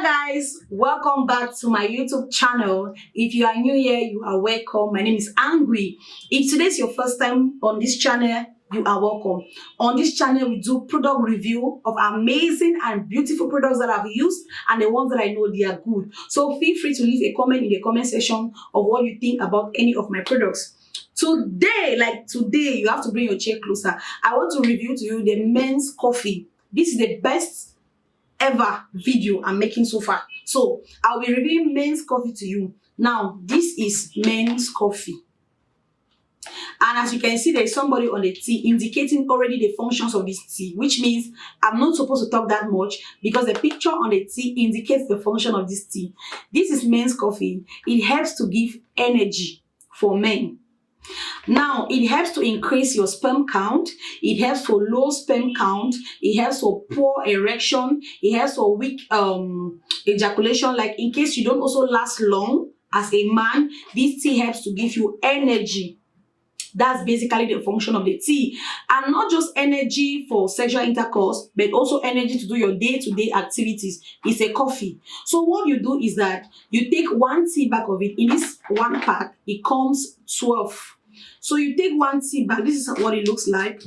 Hello guys, welcome back to my YouTube channel. If you are new here, you are welcome. My name is Angry. If today is your first time on this channel, you are welcome. On this channel, we do product review of amazing and beautiful products that I've used and the ones that I know they are good. So feel free to leave a comment in the comment section of what you think about any of my products. Today, you have to bring your chair closer. I want to review to you the men's coffee. This is the best ever video I'm making so far. So I'll be reviewing men's coffee to you. Now, this is men's coffee. And as you can see, there's somebody on the tea indicating already the functions of this tea, which means I'm not supposed to talk that much because the picture on the tea indicates the function of this tea. This is men's coffee. It helps to give energy for men. Now, it helps to increase your sperm count. It helps for low sperm count. It helps for poor erection. It helps for weak ejaculation. Like in case you don't also last long as a man, this tea helps to give you energy. That's basically the function of the tea. And not just energy for sexual intercourse, but also energy to do your day-to-day activities. It's a coffee. So what you do is that you take one tea bag of it. In this one pack, it comes 12. So you take one tea bag. This is what it looks like.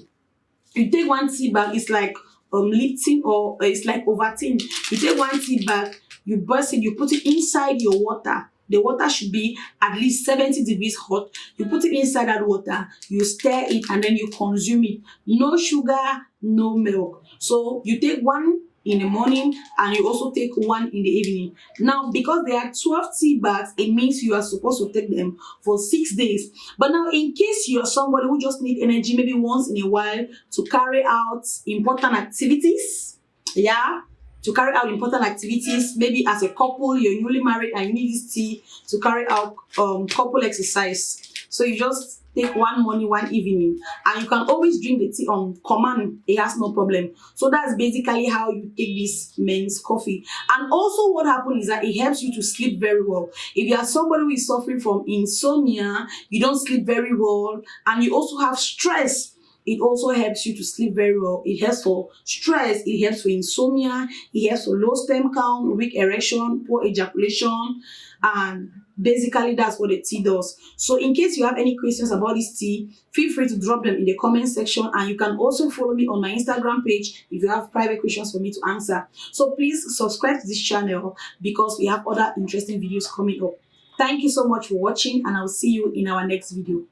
You take one tea bag. It's like Lipton or it's like Ovaltine. You take one tea bag, you burst it, you put it inside your water. The water should be at least 70 degrees hot. You put it inside that water, you stir it, and then you consume it. No sugar, no milk. So you take one in the morning and you also take one in the evening. Now, because there are 12 tea bags, it means you are supposed to take them for 6 days. But now, in case you're somebody who just need energy maybe once in a while to carry out important activities, to carry out important activities, maybe as a couple, you're newly married and you need this tea to carry out couple exercise. So you just take one morning, one evening, and you can always drink the tea on command. It has no problem. So that's basically how you take this men's coffee. And also what happens is that it helps you to sleep very well. If you are somebody who is suffering from insomnia, you don't sleep very well, and you also have stress, it also helps you to sleep very well. It helps for stress, it helps for insomnia, it helps for low sperm count, weak erection, poor ejaculation, and basically that's what the tea does. So in case you have any questions about this tea, feel free to drop them in the comment section, and you can also follow me on my Instagram page if you have private questions for me to answer. So please subscribe to this channel because we have other interesting videos coming up. Thank you so much for watching, and I'll see you in our next video.